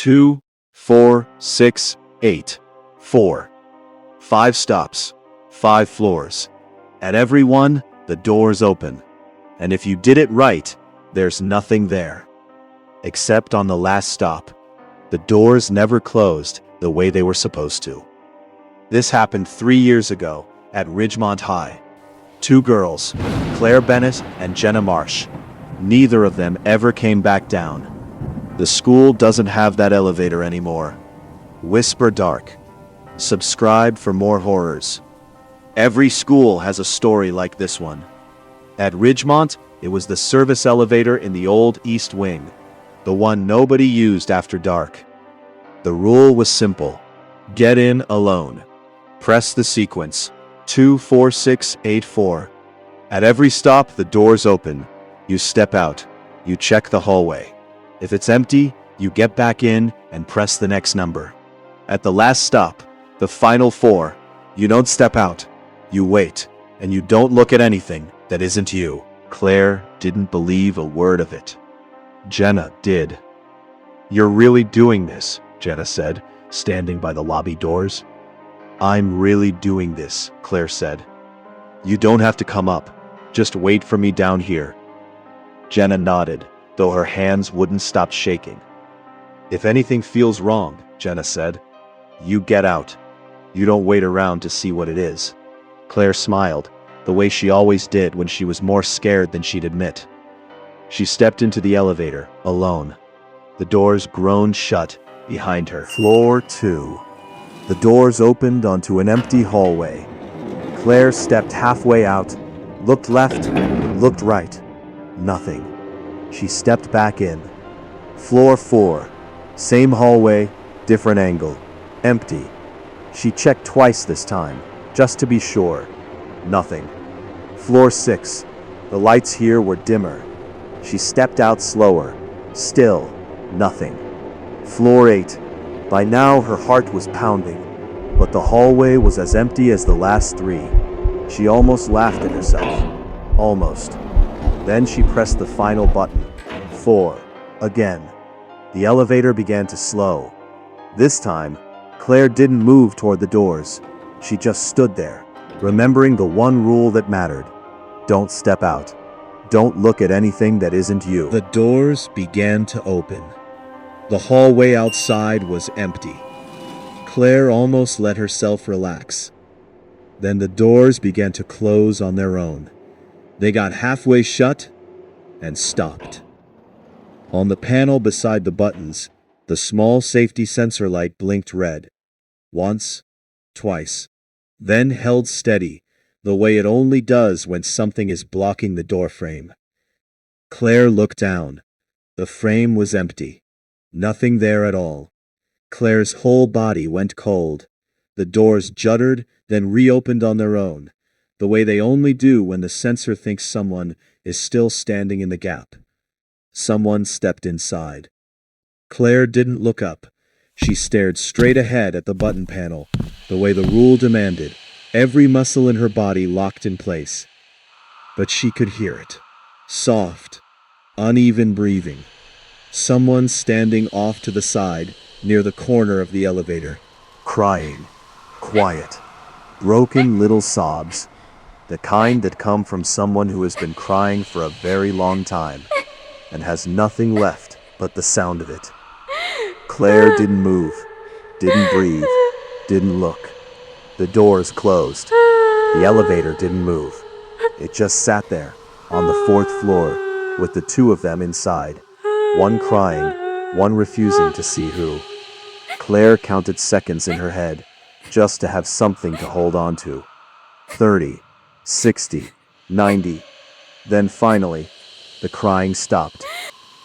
2, 4, 6, 8, 4. 5 stops, 5 floors. At every one, the doors open. And if you did it right, there's nothing there. Except on the last stop, the doors never closed the way they were supposed to. This happened 3 years ago at Ridgemont High. 2 girls, Claire Bennett and Jenna Marsh. Neither of them ever came back down. The school doesn't have that elevator anymore. Whisper Dark. Subscribe for more horrors. Every school has a story like this one. At Ridgemont, it was the service elevator in the old East Wing, the one nobody used after dark. The rule was simple. Get in alone. Press the sequence 2, 4, 6, 8, 4. At every stop, the doors open. You step out. You check the hallway. If it's empty, you get back in and press the next number. At the last stop, the final 4, you don't step out. You wait, and you don't look at anything that isn't you. Claire didn't believe a word of it. Jenna did. "You're really doing this," Jenna said, standing by the lobby doors. "I'm really doing this," Claire said. "You don't have to come up. Just wait for me down here." Jenna nodded, though her hands wouldn't stop shaking. "If anything feels wrong," Jenna said, "you get out. You don't wait around to see what it is." Claire smiled, the way she always did when she was more scared than she'd admit. She stepped into the elevator, alone. The doors groaned shut behind her. Floor 2. The doors opened onto an empty hallway. Claire stepped halfway out, looked left, looked right. Nothing. She stepped back in. Floor 4. Same hallway, different angle. Empty. She checked twice this time, just to be sure. Nothing. Floor 6. The lights here were dimmer. She stepped out slower. Still, nothing. Floor 8. By now her heart was pounding, but the hallway was as empty as the last 3. She almost laughed at herself. Almost. Then she pressed the final button. 4. Again. The elevator began to slow. This time, Claire didn't move toward the doors. She just stood there, remembering the one rule that mattered. Don't step out. Don't look at anything that isn't you. The doors began to open. The hallway outside was empty. Claire almost let herself relax. Then the doors began to close on their own. They got halfway shut and stopped. On the panel beside the buttons, the small safety sensor light blinked red. Once, twice, then held steady, the way it only does when something is blocking the doorframe. Claire looked down. The frame was empty. Nothing there at all. Claire's whole body went cold. The doors juddered, then reopened on their own, the way they only do when the sensor thinks someone is still standing in the gap. Someone stepped inside. Claire didn't look up. She stared straight ahead at the button panel, the way the rule demanded, every muscle in her body locked in place. But she could hear it. Soft, uneven breathing. Someone standing off to the side, near the corner of the elevator. Crying. Quiet. Broken little sobs. The kind that come from someone who has been crying for a very long time, and has nothing left but the sound of it. Claire didn't move, didn't breathe, didn't look. The doors closed. The elevator didn't move. It just sat there, on the 4th floor, with the 2 of them inside. One crying, one refusing to see who. Claire counted seconds in her head, just to have something to hold on to. 30, 60, 90. Then finally, the crying stopped.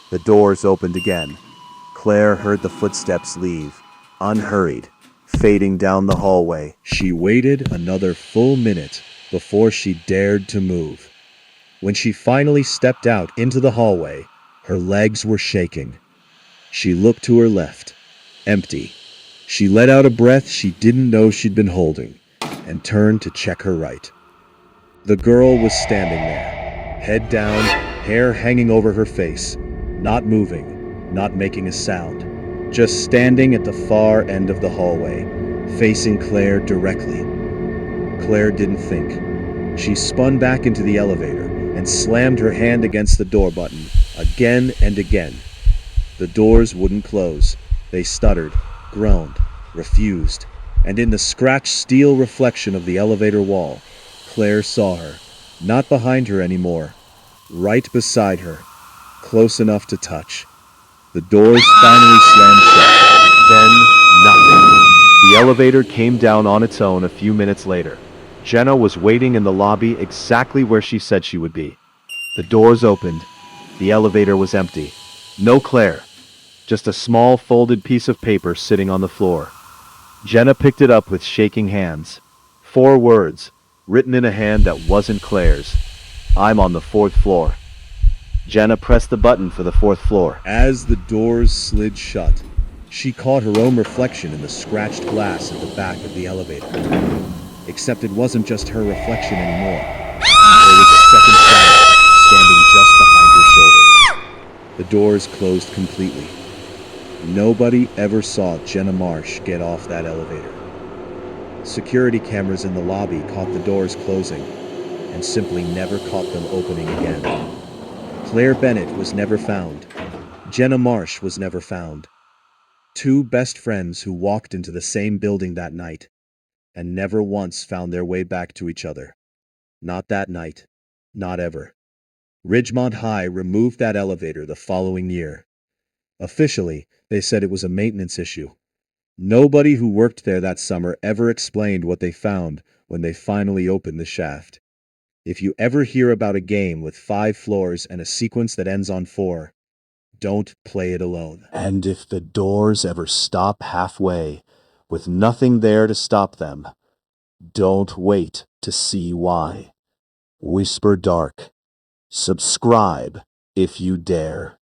The doors opened again. Claire heard the footsteps leave, unhurried, fading down the hallway. She waited another full minute before she dared to move. When she finally stepped out into the hallway, her legs were shaking. She looked to her left, empty. She let out a breath she didn't know she'd been holding, and turned to check her right. The girl was standing there, head down, hair hanging over her face, not moving, not making a sound. just standing at the far end of the hallway, facing Claire directly. Claire didn't think. She spun back into the elevator and slammed her hand against the door button again and again. The doors wouldn't close. They stuttered, groaned, refused, and in the scratched steel reflection of the elevator wall, Claire saw her, not behind her anymore, right beside her, close enough to touch. The doors finally slammed shut. Then, nothing. The elevator came down on its own a few minutes later. Jenna was waiting in the lobby exactly where she said she would be. The doors opened. The elevator was empty. No Claire. Just a small folded piece of paper sitting on the floor. Jenna picked it up with shaking hands. 4 words, written in a hand that wasn't Claire's. I'm on the 4th floor. Jenna pressed the button for the 4th floor. As the doors slid shut, she caught her own reflection in the scratched glass at the back of the elevator. Except it wasn't just her reflection anymore. There was a second shadow standing just behind her shoulder. The doors closed completely. Nobody ever saw Jenna Marsh get off that elevator. Security cameras in the lobby caught the doors closing and simply never caught them opening again. Claire Bennett was never found. Jenna Marsh was never found. 2 best friends who walked into the same building that night and never once found their way back to each other. Not that night. Not ever. Ridgemont High removed that elevator the following year. Officially, they said it was a maintenance issue. Nobody who worked there that summer ever explained what they found when they finally opened the shaft. If you ever hear about a game with 5 floors and a sequence that ends on 4, don't play it alone. And if the doors ever stop halfway, with nothing there to stop them, don't wait to see why. Whisper Dark. Subscribe if you dare.